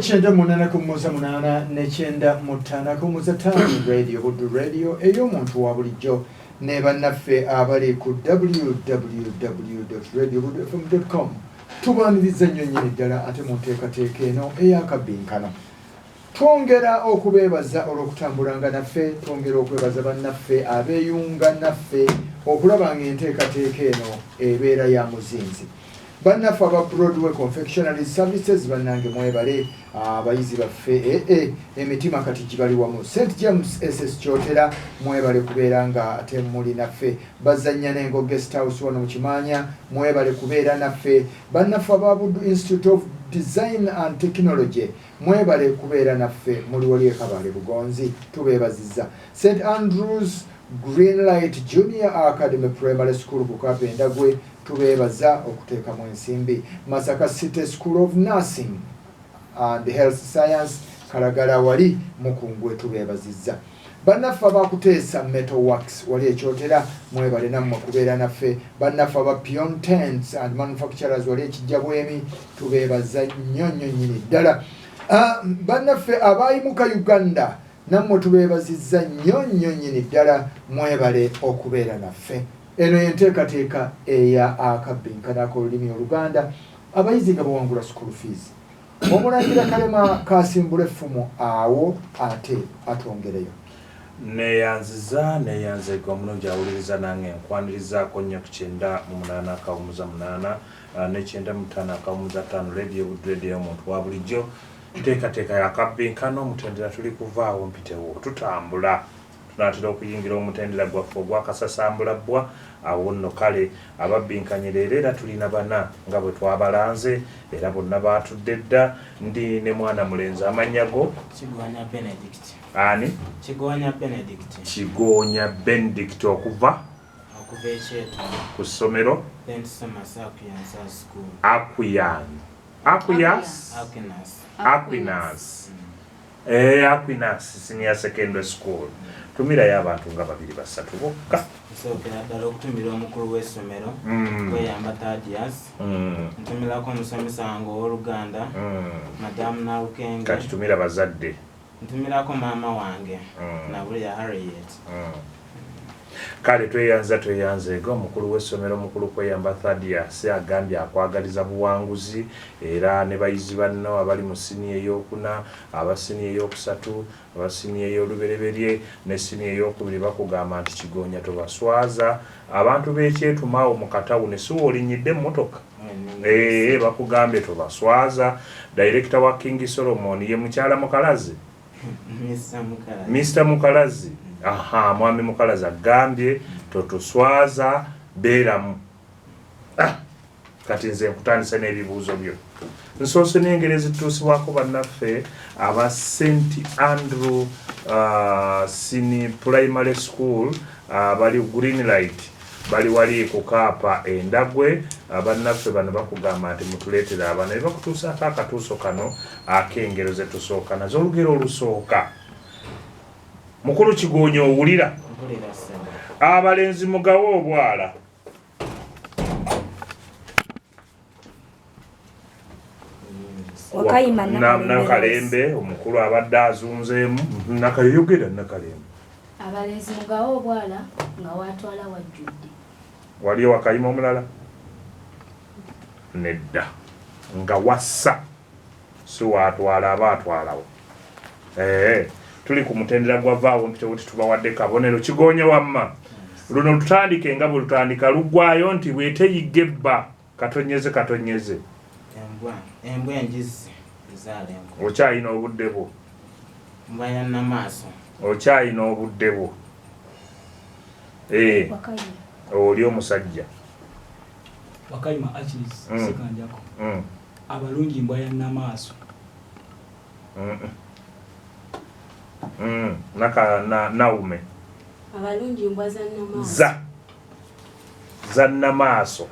Chenda munana kumuza munana nechenda mutana kumuza tani radio hudu radio eyo muntu wa bulijjo ne bannaffe abali ku www.radiohudufm.com tubaniriza nnyo nnyini ddala ate mu nteekateeka eno ey'akabbinkano. Twongera okubeebaza olw'okutambulanga naffe, twongera okwebaza bannaffe abeeyunga naffe okulaba ng'enteekateeka eno ebeera ya muzinzi. Bannaffe aba Broadway Confectionery Services bannange mwebale abayizi baffe emitima kati gibali wamu. St James SS Kyotera mwebale kubeera nga ate muli naffe. Bazanya n'engo guest house wano mu Kimanya mwebale kubeera naffe. Bannaffe aba Buddu Institute of Design and Technology mwebale kubeera naffe muli wali ekabale Bugonzi tubeebazizza. St Andrews Greenlight Junior Academy Primary School Bukape Ndagwe tubeebaza okuteekamu ensimbi. Masaka City School of Nursing and Health Science Kalagala wali mukungwe tubeebazizza. Bannaffe abakuteesa Metal Works wali Ekyotera mwebale nammwe kubeera naffe. Bannaffe aba Pion Tents and Manufacturers wali Ekijjabwemi tubeebaza nnyo nnyo nnyini ddala. Bannaffe abaayimuka Uganda nammwe tubeebazizza nnyo nnyo nnyini ddala mwebale okubeera naffe. Eno yenteekateeka eya Akabbinkano ak'olulimi Oluganda abayizi nga bawangula school fees. Omulangira Kalema kasimbula effumu awo ate atwongereyo. Neyanzega omulungi awuliriza nange nkwanirizaako nnyo ku 9:8 ne 9:5 radio radio omuntu wa bulijjo nteekateeka ya Akabbinkano omutendera tuli ku Vaawo mpitewo tutambula tunatera okuyingira omutendera gwaffe ogwakasasambulabbwa awo nno kale ababbinkanyira era tulina bana nga bwe twabalanze era bonna baatudde dda ndi ne mwana mulenzi amannya go Kigonya Benedict. Ani? Kigonya Benedict. Kigonya Benedict okuva Ekyeto ku ssomero School. Aquinas Senior Secondary School. Tumirayo abantu nga 2-3 bokka. Sookera ddala okutumira omukulu w'essomero kweyamba Thaddeus. Ntumirako omusomesa wange ow'Oluganda Madamu Nalukenge. Kati tumira bazadde. Ntumirako maama wange Nabulya Harriet. Kale tweyanzeega omukulu w'essomero omukulu kweyamba Thaddeus agambye akwagaliza buwanguzi era ne bayizi banno abali mu siniya ey'okuna, aba siniya ey'okusatu, aba siniya ey'olubereberye ne siniya ey'okubiri bakugamba nti Kigonya tobaswaza abantu b'ekyetumaawo mu katawuni si w'olinyidde emmotoka bakugambye tobaswaza. Director wa King Solomon ye mukyala Mukalazi Mr. Mukalazi mwami Mukalazi agambye totuswaza beeramu. Kati nze nkutandisa n'ebibuuzo byo. Nsoose n'engeri ezituusibwako bannaffe aba St Andrew Senior Primary School bali Greenlight bali wali ku Kaapa Endagwe. Bannaffe bano bakugamba nti mutuleetera abaana bakutuusaako akatuuso kano ak'engero ze tusooka nazo. Olugero olusooka Mukulu Kigonya owulira abalenzi mugawo obwala Nakalembe omukulu abadde azunzeemu nakayogera Nakalembe abalenzi mugawo obwala nga watwala wajjudde. Wali wakayima omulala nedda nga wassa si watwala aba atwalawo. Tuli ku mutendera gwa Vaawo mpitewo tubawadde kabonero. Kigonya wamma luno tutandike nga bwe lutandika luggwayo nti bweteyigga ebba katonyeze embwa enjizi ezaala enku. Okyayina obudde bwo. Mbaya namaaso. Okyayina obudde bwo. Oli omusajja. Wakayima Achilles sekanjako. Abalungi mbaya namaaso. Naume abalungi mbwa za namaaso.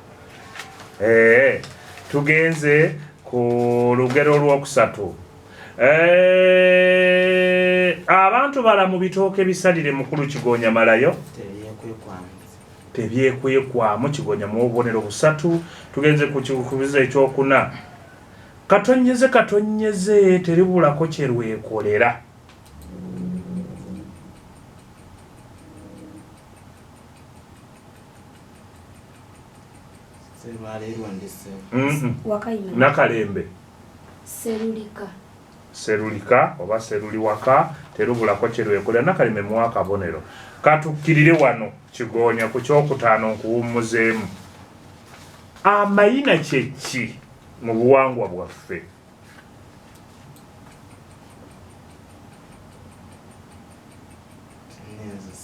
Tugenze ku lugero lwokusatu. Abantu bala mu bitooke bisalire Mukulu Kigonya malayo tebyekwekwaamu Kigonya mu bubonero busatu. Tugenze ku kikubiza ekyokuna katonyeze teribulako kye lwekolera. Nakalembe serulika oba seruliwaka terubulako kye lwekolera. Nakalembe muwa akabonero. Katukkirire wano Kigonya ku kyokutaano nkuwummuzeemu. Amayina kye ki mu buwangwa bwaffe?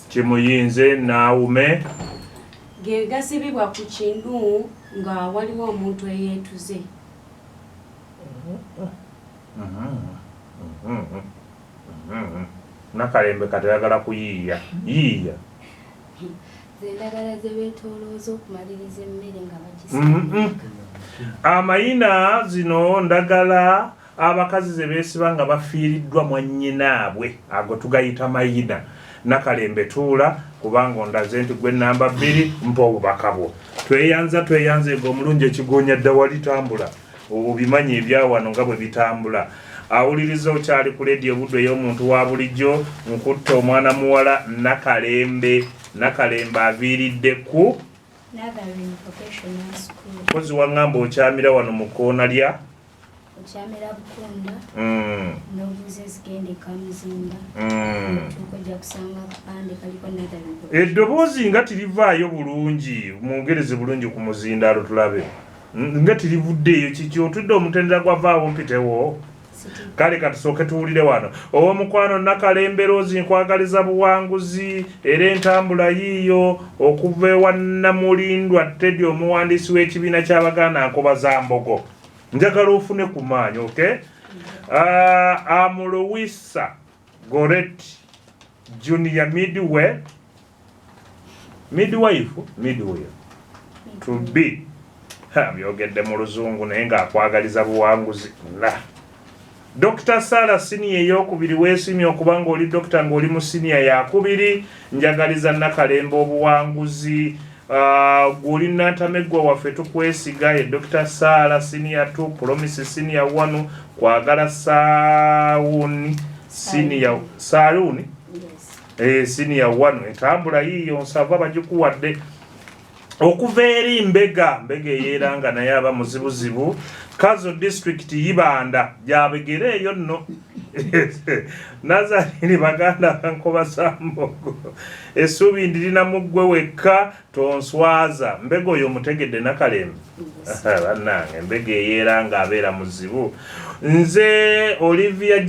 Kimuyinze Naawume. Ge gasibibwa ku kintu nga waliwo omuntu eyeetuze. Nakalembe katayagala kuyiiya. Yiiya. Zendagala ze beetolooza okumaliriza emmere nga bagisibika. Amayina zino ndagala abakazi ze beesiba nga bafiiriddwa mwannyinaabwe ago tugayita mayina. Nakalembe tuula kubanga ondaze nti gwe namba 2 mpa obubaka bwo. Tweyanza ego omulungi Ekigonya dda walitambula obimanyi ebyawano nga bwe bitambula. Awuliriza okyali ku leediyo budde y'omuntu wa bulijjo nkutta omwana muwala Nakalembe aviiridde ku kozi waŋŋamba okyamira wano mu kkoona lya Okyamira Bukunda n'obuze zigende Kamuzinda tukojja kusanga akapande kaliko Netherland. Eddoboozi nga tirivaayo bulungi mwongereze bulungi ku muzindaalo tulabe nga tirivuddeeyo kiki otudde omutendera gwa Vaawo mpitewo. Kale katusooke tuwulire wano owomukwano Nakalembe Rose nkwagaliza buwanguzi era entambula yiiyo okuva ewa Namulindwa Teddy omuwandiisi w'ekibiina ky'Abaganda Nkoba za Mbogo. Njagala ofune ku maanyi, okay? Amuluwisa Goret Junior midwife to be byogedde mu Luzungu naye ng'akwagaliza buwanguzi. Dr. Sarah Senior eyokubiri weesimye okuba ng'oli dokita ng'oli mu senior yakubiri. Njagaliza Nakalembe obuwanguzi. Guli Nantameggwa waffe tukwesiga ye Dr. Sarah Senior 2 Promise Senior 1 kwagala Saawuni Senior Saaruni Senior 1 entambula yiiyo nsava bagikuwadde okuva eri Mbega eyeeranga naye aba muzibuzibu. Kazo district Ibanda gyabegere eyo nno. Nazarene Baganda Nkoba za Mbogo essuubi ndirina muggwe wekka tonswaza. Mbega oyo mutegedde Nakalembe bannange Mbega eyeera nga abeera muzibu. Nze Olivia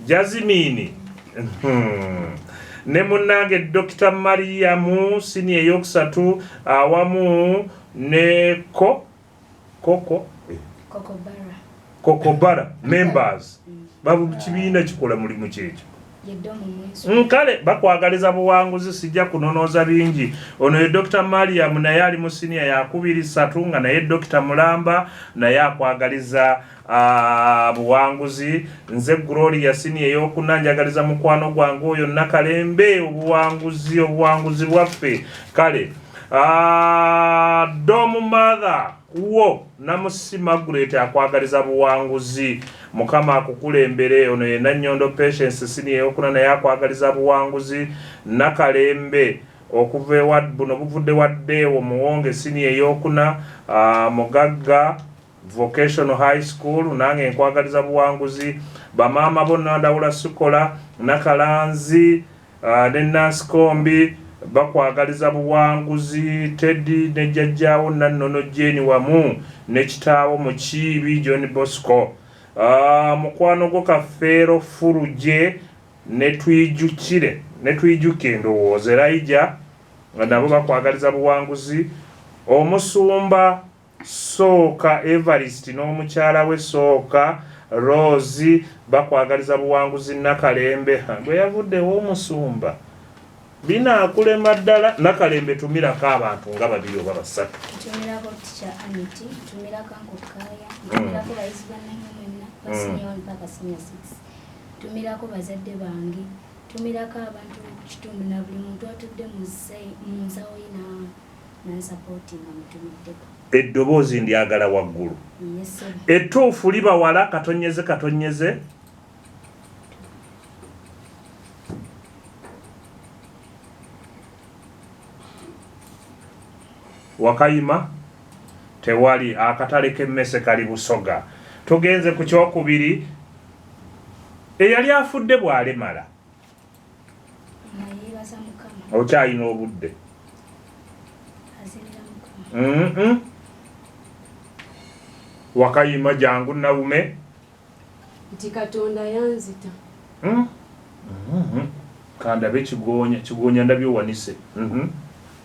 Jasmine ne munnange Dr. Mariamu Senior eyokusatu awamu ne Kokobara members babu kibiina kikola mulimu kyekyo. Nkale bakwagaliza buwanguzi sijja kunonooza bingi. Ono ye Dr. Mariam naye ali mu senior yakubiri 3 nga naye Dr. Mulamba naye akwagaliza buwanguzi. Nze Gloria Senior ey'okuna njagaliza mukwano gwange oyo Nakalembe obuwanguzi bwaffe. Kale Dom Mother wo Namusi Margaret akwagaliza buwanguzi. Mukama akukulembere. Ono ye Nannyondo Patience Senior ey'okuna naye akwagaliza buwanguzi. Nakalembe okuva ewa buno buvudde wadde Omuwonge Senior ey'okuna Mugagga Vocational High School nange nkwagaliza buwanguzi. Bamaama bonna Ndawula Sukola Nakalanzi ne Nansikombi bakwagaliza buwanguzi. Teddy ne jjajjaawo Nannono Jeni wamu ne kitaawo Mukiibi John Bosco. Mukwano gwo Kafeero Fuluje ne twijuke ndowooza Elijah nabo bakwagaliza buwanguzi. Omusumba Sooka Evarist n'omukyala we Sooka Rose bakwagaliza buwanguzi. Nakalembe gwe yavuddewo omusumba binaakulema ddala. Nakalembe tumirako abantu nga 2 oba 3. Tumirako Teacher Anity, tumirako Nkokaya, tumirako bayizi bannange mwenna basenior mpaka senior 6. Tumirako bazadde bange, tumirako abantu kitundu na buli muntu atudde mu nsawo nansapootinga mutumiddeko. eddoboozi ndyagala waggulu. Yes, sir. Ettuufu liba wala katonyeze. Wakayima tewali akatale k'emmese kali Busoga. Tugenze ku kyokubiri. Eyali afudde bw'alemala. Nayebaza Mukama. Okyalina obudde. Azirira Mukama. Wakayima jangu Nawume. Nti Katonda yanzita. Kandabe kigonya ndabyo wanise.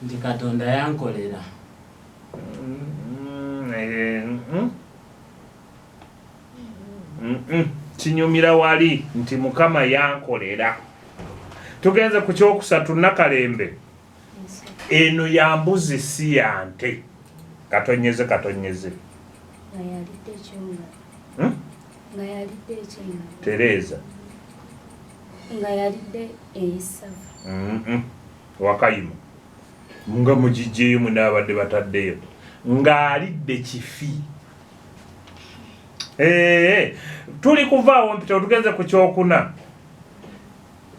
Nti Katonda yankolera. Kinyumira wali nti Mukama yankolera. Tugenze ku kyokusatu Nakalembe. Yes, sir. Eno ya mbuzi si yante. Katonyeze. Ngayalidde ekyonga. Ngayalidde ekyonga. Tereza. Ngayalidde eyisavu. Wakayima. Nga mujijjeyo munabadde bataddeyo. Ng'alidde kifi. Tuli kuvaawo mpitewo tugenze ku kyokuna.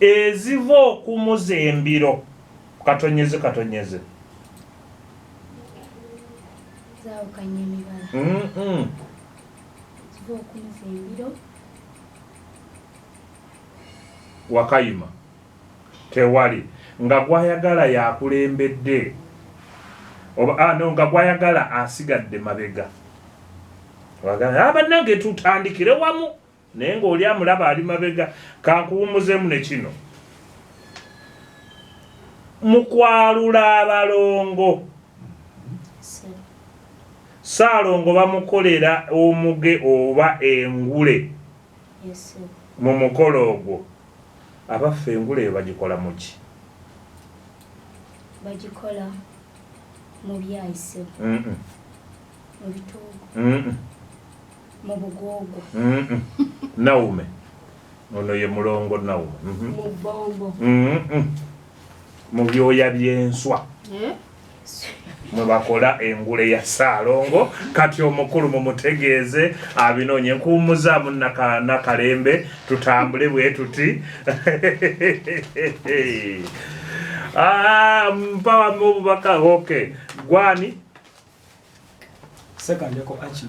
Eziva okumuza embiro. Katonyeze. Zaawukanye emibala. Ziva okumuza embiro. Wakayima tewali nga gwayagala yakulembedde oba nga gwayagala asigadde mabega. Wagala abannange tutandikire wamu naye ng'oli amulaba ali mabega. Kankuwumuzemu ne kino mukwalula abalongo. Saalongo bamukolera omuge oba engule. Yes, sir. Mu mukolo ogwo abaffe engule bagikola muki? Bagikola mu byayise. Mu bituugo. Mu bugoogo. Nawume ono ye mulongo Nawume. Mu bbombo. Mu byoya by'enswa mwe bakola engule ya Saalongo. Kati omukulu mumutegeeze abinoonye. Nkuwummuzaamu Nakalembe tutambule bwe tuti. Mpawa mububaka. Okay. Gwani?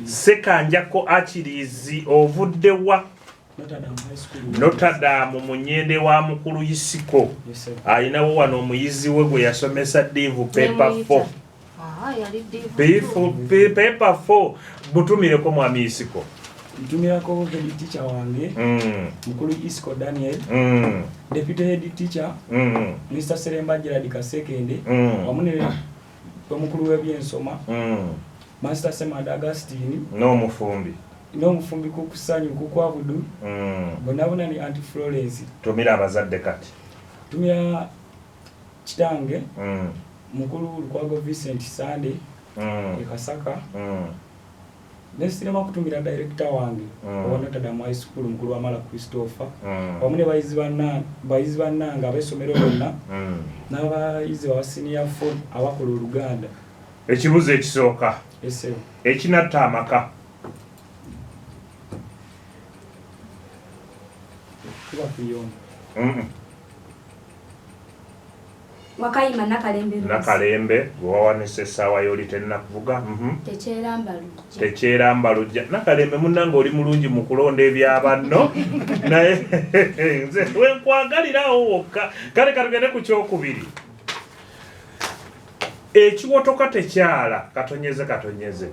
Sekanjako Achilles ovudde wa? Notre Dame mu Nnyende wa mukulu Isiko. Ayinawo wano omuyizi we gwe yasomesa divu paper 4. Paper 4 butumireko mwami Isiko. Ntumirako head teacher wange mukulu Isiko Daniel, deputy head teacher Mr. Seremba Gerard Kasekende, wamu ne omukulu w'ebyensoma Master Semad Augustine n'omufumbi kukusanyu kukwabudu bonabona ni Auntie Florence. Tumira abazadde kati. Tumira kitange mukulu Lukwago Vincent Sande Kasaka. Nesirema kutumira director wange owa Notre Dame High School mukulu wa Mala Christopher wamu ne bayizi bannanga ab'essomero bonna n'abayizi ba senior 4 abakola Oluganda. Ekibuzo ekisooka ekinatta amaka. Wakayima Nakalembe gwewawanise essaawa y'oli tennakuvuga. Tekyeramba lujja. Nakalembe munnange oli mulungi mu kulonda ebyabanno naye nze wenkwagalirawo wokka. Kale katugende ku kyokubiri. Ekiwotoka tekyala katonyeze.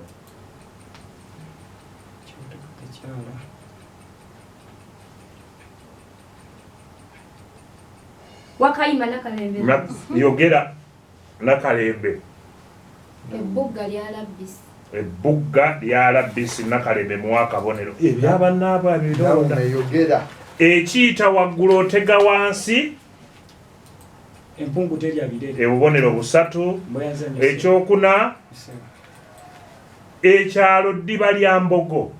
Wakayima Nakalembe. Yogera Nakalembe. Ebugga lyalabbisi Nakalembe muwakabonero. Ebyabannaaba bironda. Yogera. Ekiyita waggulu otega wansi. Empungu terya birere. Obubonero busatu. Ekyokuna. Ekyalo ddiba lya Mbogo.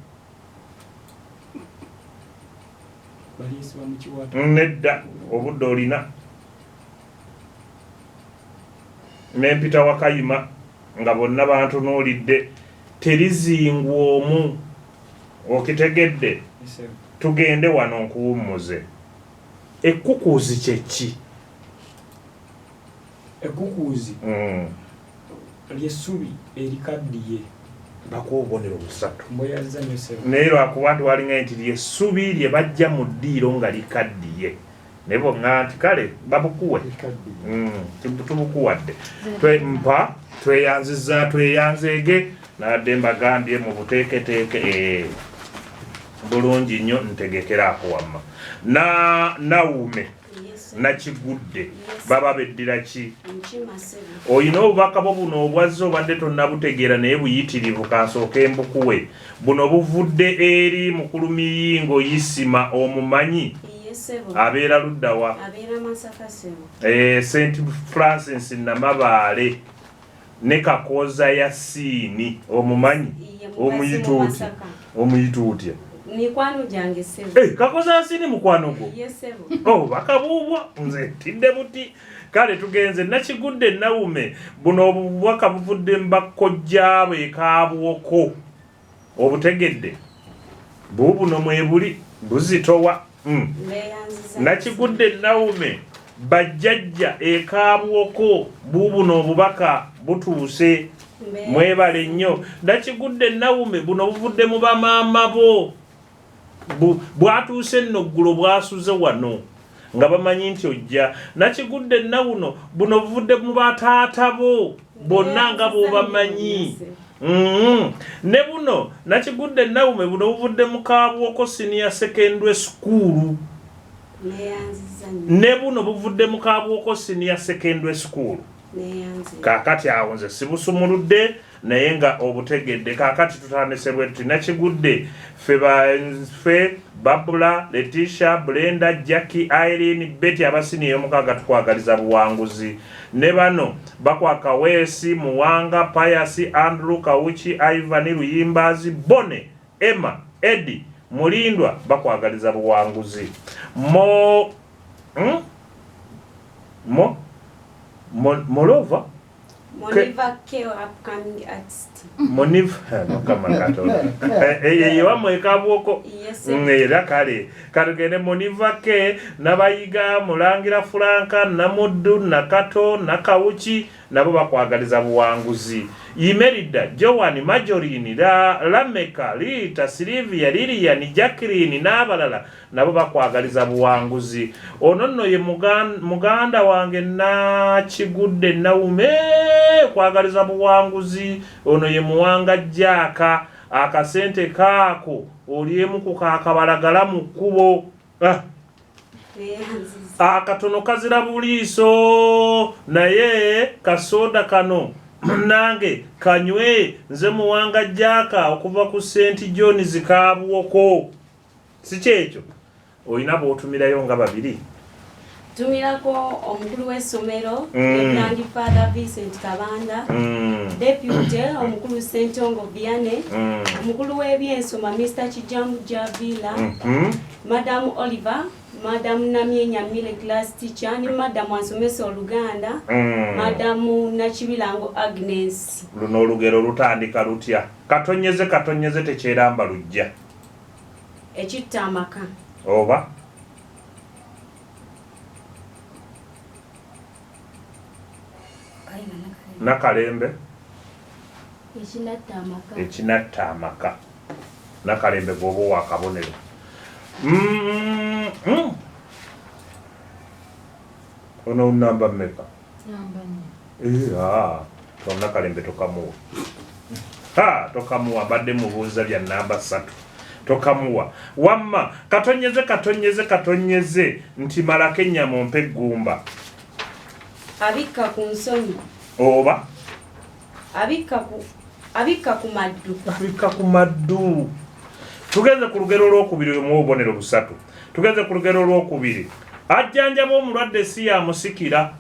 Baliisibwa mu kiwato. Nedda obudde olina. N'empita Wakayima nga bonna bantunuulidde terizingwa omu okitegedde tugende wano nkuwummuze ekkukuuzi kyeki ekkukuuzi lyessubi erikaddiye bakuwa obubonero busatu mbweyazanyo sebo naye lwakuba nti walinga nti lyessubi lye bajja mu ddiiro nga likaddiye naye bonga nti kale babukuwe tubukuwadde mpa tweyanzeege nadde mbagambye mu buteeketeeke bulungi nnyo ntegekeraako wamma nawume nakigudde baba beddira ki olina obubaka bwo buno obwazze obadde tonnabutegeera naye buyitirivu kansooke mbukuwe buno buvudde eri mukulu miyingo yisima omumanyi abeera luddawa St Francis Namabaale ne Kakoza ya Siini omumanyi omuyituutya mikwano gyange sebo Kakoza ya Siini mukwano gwo sebo bakabuubwa nze tidde buti kale tugenze nakigudde nawume buno obubaka buvudde mbakojjaabo ekaabwoko obutegedde buubuno mwebuli buzitowa nakigudde nawume bajjajja ekaabwoko buubuno obubaka butuuse mwebale nnyo nakigudde nawume buno buvudde mu bamaama bo bwatuuse nno ggulo bwasuze wano nga bamanyi nti ojja nakigudde nawuno buno buvudde mu bataata bo bonna nga bwobamanyi ne buno nakigudde nawume buno buvudde mu Kaabwoko Senior Secondary School ne buno buvudde mu Kaabwoko Senior Secondary School kaakati awo nze sibusumuludde naye nga obutegedde kaakati tutandise bwetuti nakigudde ffe Babula, Letitia, Brenda, Jackie, Irene, Betty abasini ey'omukaaga tukwagaliza buwanguzi ne bano bakwaka Weesi, Muwanga, Payasi, Andrew, Kawuki, Ivan, Luyimbazi, Bone, Emma, Eddie, Mulindwa bakwagaliza buwanguzi Molova Moniva Keo upcoming artist Moniva kama katonda yewa mwekabwoko era kale katugende Moniva ke nabayiga Mulangira Franka Namuddu Nakato Nakawuki nabo bakwagaliza buwanguzi Imerida Joan Majorini Lameka Rita Silvia Lilian Jacqueline n'abalala nabo bakwagaliza buwanguzi ononno ye muganda wange nakigudde nawume kwagaliza buwanguzi ono ye Muwanga Jaaka akasente kaako oliemu ku kakabalagala mu kkubo akatono kazira buliiso naye kasoda kano nange kanywe nze Muwanga Jaaka okuva ku St John's Kaabwoko si kyekyo olina bw'otumirayo nga babiri tumirako omukulu w'essomero Grandfather Vincent Kabanda Deputy omukulu Sentongo Vianney omukulu w'ebyensoma Mr. Kijamu Javila Madam Oliver Madam Namyenya Mile class teacher ni Madam asomesa Oluganda Madam Nakibilango Agnes luno olugero lutandika lutya katonyeze tekyeramba lujja ekitta amaka oba Nakalembe ekinatta amaka Nakalembe bw'oba wakabonero ono namba mmeka Nakalembe tokamuwa tokamuwa badde mubuuza bya namba 3 tokamuwa wamma katonyeze nti malako ennyama ompe eggumba abikka ku nsonyi oba abikka ku maddu tugenze ku lugero olwokubiri mu obubonero busatu tugenze ku lugero olwokubiri ajjanjaba omulwadde si yamusikira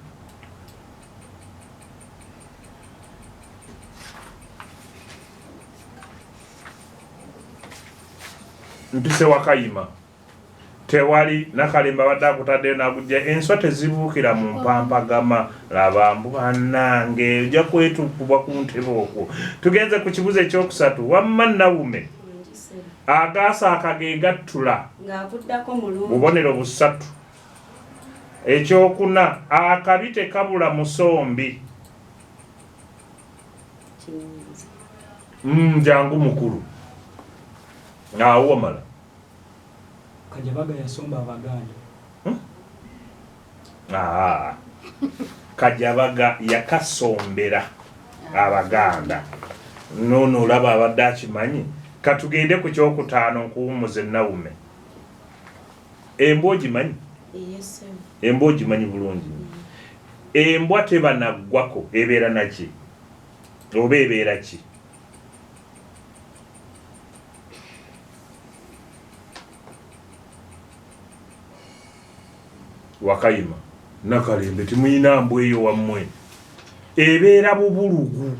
mpise wakayima tewali Nakalimba badde akutaddeyo n'agujja enswa tezibuukira mu mpampagama laba mbu bannange ojja kwetukubwa ku ntebe okwo. Tugenze ku kibuzo ekyokusatu. Wamma Nawume agaasa ge gattula ng'akuddako mulungi. bubonero busatu. Ekyokuna akabi tekabula musombi. Jangu mukulu awo wamala. Kajabaga yasomba Abaganda. Kajabaga yakasombera Abaganda. Nono olaba abadde akimanyi. Katugende ku kyokutaano nkuwumuze Nawume. Embwa ogimanyi? Yes. Embwa ogimanyi bulungi. Embwa tebanaggwako ebeera naki? Oba ebeera ki? Wakayima Nakalimbe timuyina mbwa eyo wammwe ebeera bubulugu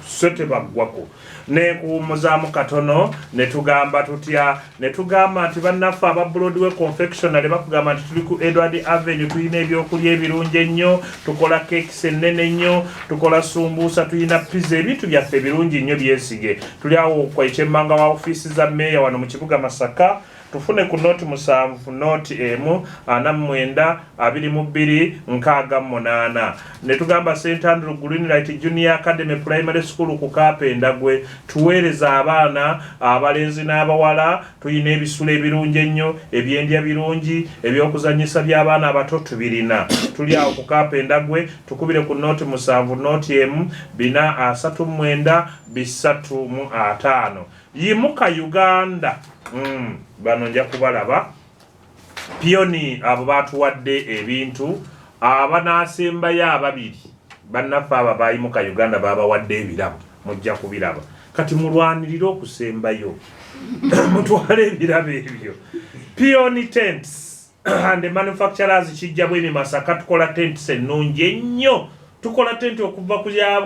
so tebaggwako. Nekuwumuzaamu katono netugamba tutya netugamba nti bannaffe aba Broadway confectionery bakugamba nti tuli ku Edward Avenue tulina ebyokulya ebirungi ennyo, tukola cakes ennene ennyo, tukola sumbuusa, tulina pizza, ebintu byaffe ebirungi nnyo byesige. Tuli awo kw'ekyemmanga wa ofiisi za mmeeya wano mu kibuga Masaka. Tufune ku noti 7 noti 492268. Netugamba St. Andrew Greenlight Junior Academy Primary School ku Kapendagwe tuweereza abaana abalenzi n'abawala. Tuyina ebisula ebirungi ennyo, ebyendya birungi, ebyokuzanyisa by'abaana abato tubirina. Tuli awo ku Kapendagwe. Tukubire ku noti 7 noti 43935. Yimuka Uganda. Bano nja kubalaba pioni abo batuwadde ebintu abanaasembayo ababiri bannaffe abo bayimuka Uganda babawadde ebirabo mujja kubiraba. Kati mulwanirire okusembayo mutwale ebirabo ebyo. Pioni tents and manufacturers kijja bwemi Masaka tukola tents ennungi ennyo. Tukola tenti okuva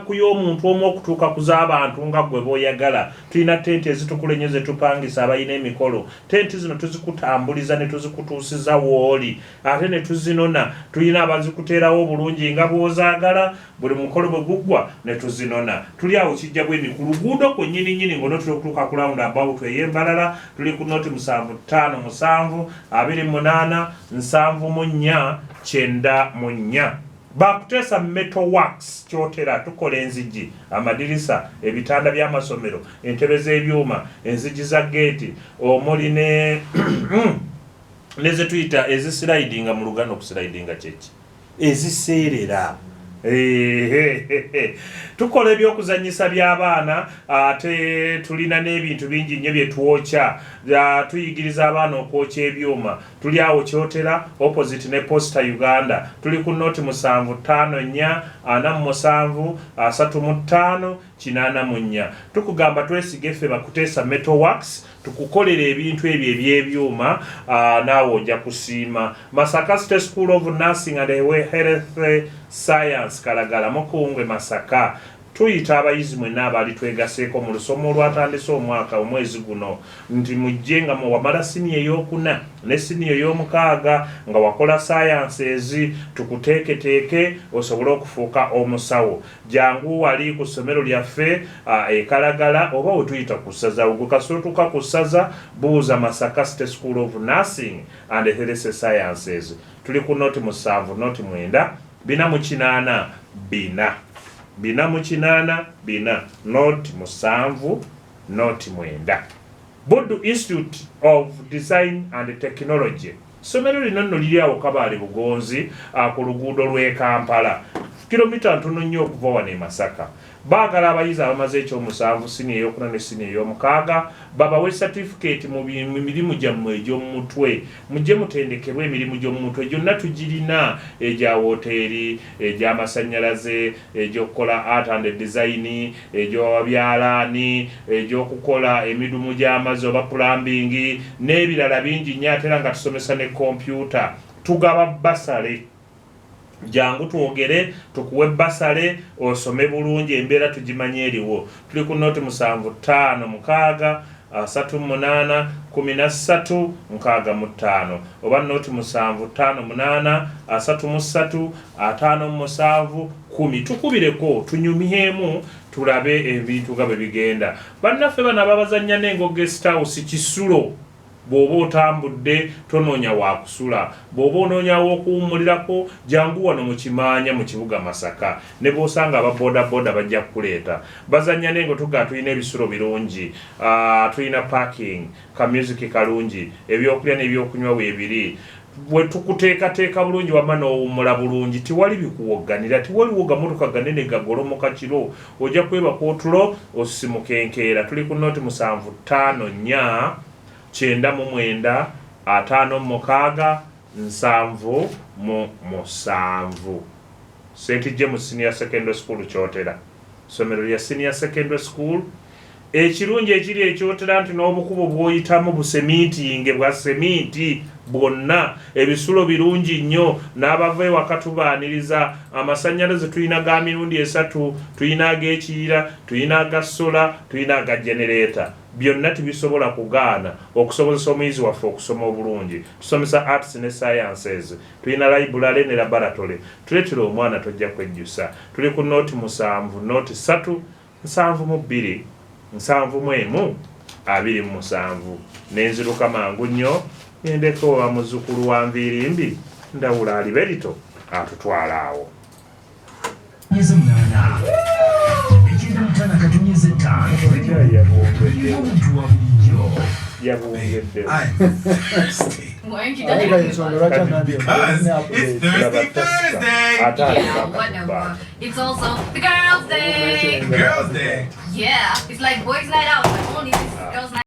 ku y'omuntu omu okutuuka ku z'abantu nga gwe boyagala. Tulina tenti ezitukulenye tupangisa abayina emikolo. Tenti zino tuzikutambuliza ne tuzikutuusiza wooli. Ate ne tuzinona. Tulina abazikuteerawo bulungi nga bw'ozaagala. Buli mukolo bwe guggwa ne tuzinona. Tuli awo kijja bwemi ku luguudo kwennyini ng'onotera okutuuka ku round about ey'embalala. Tuli ku noti 75 28 74 94. Bakutesa metal works kyotera tukola enzigi, amadirisa, ebitanda by'amasomero, entebe z'ebyuma, enzigi za gate, omuli ne neze tuyita ezislidinga mu Luganda okuslidinga kyeki. Eziseerera. Tukola ebyokuzanyisa by'abaana ate tulina n'ebintu bingi nnyo bye twokya. Tuyigiriza abaana okwokya ebyuma. Tuli awo kyotera opposite ne Posta Uganda. Tuli ku noti 754735 tukugamba twesige ffe Bakutesa Metal Works tukukolera ebintu ebyo eby'ebyuma naawe ojja kusiima. Masaka State School of Nursing and Health Science Kalagala Mukungwe Masaka. Tuyita abayizi mwenna abaali twegaseeko mu lusomo olwatandise omwaka omwezi guno nti mujje nga wamala siniya ey'okuna ne siniya ey'omukaaga nga wakola sciences tukuteeketeeke osobole okufuuka omusawo. Jangu wali ku ssomero lyaffe Kalagala oba we tuyita ku ssaza. Ogwo kasootuka ku ssaza buuza Masaka State School of Nursing and Health Sciences. Tuli ku noti 7 noti 9 4 noti 7 noti 9. Bodu Institute of Design and Technology. Somero lino nno liri awo Kabaale Bugonzi ku luguudo lw'e Kampala. Kilomita ntono nnyo okuva wano e Masaka. Baagala abayizi abamaze ekyomusanvu siniya ey'okuna ne siniya ey'omukaaga babawe certificate mu mirimu gyammwe egy'omumutwe. Mujje mutendekerwe emirimu gy'omumutwe gyonna tugirina, egya woteeri, egy'amasannyalaze, egy'okukola art and design, egy'obyalaani, egy'okukola emirimu gy'amazzi oba plumbing n'ebirala bingi nnyo ate era nga tusomesa ne kompyuta. Tugaba basale. Jangu twogere tukuwe basale osome bulungi embeera tugimanye eriwo. Tuli ku noti 75 38 13 65 oba noti 7 58 33 57 10 tukubireko tunyumyemu tulabe ebintu nga bwe bigenda. Bannaffe bano ababazannya n'engo guest house Kisulo bw'oba otambudde tonoonya waakusula, bw'oba onoonya w'okuwummulirako jangu wano mu Kimaanya mu kibuga Masaka, ne bw'osanga ababoodaboda bajja kukuleeta. Bazannya n'engo tugaa tulina ebisulo birungi, tulina parking, ka music kalungi, ebyokulya n'ebyokunywa weebiri. Bwe tukuteekateeka bulungi wamma n'owummula bulungi, tiwali bikuwogganira, tiwali woga motoka ganene gagolomoka kiro, ojja kwebaka otulo osisimuka enkeera. Tuli ku noti 754 99 56 7 St. James Senior Secondary School Kyotera, ssomero lya Senior Secondary School. Ekirungi ekiri ekyotera nti n'obukubo bw'oyitamu busemiitinge bwa semiiti bwonna, ebisulo birungi nnyo, n'abava ewaka tubaaniriza. Amasannyalaze tulina ga mirundi 3, tulina ag'ekiyira, tulina aga sola, tulina aga generator. Byonna tibisobola kugaana okusobozesa omuyizi waffe okusoma obulungi. Tusomesa arts ne sciences, tulina library ne laboratory. Tuleetera omwana tojja kwejjusa. Tuli ku noti 7 noti 3 72 71 27. Nenziruka mangu nnyo ngendeko wa muzzukulu wa Nvirimbi Ndawula Aliberito atutwala awo. Yabungedde. It's also the girls' day. Girls' Day. Yeah, it's like boys' night out, but only this girls' night.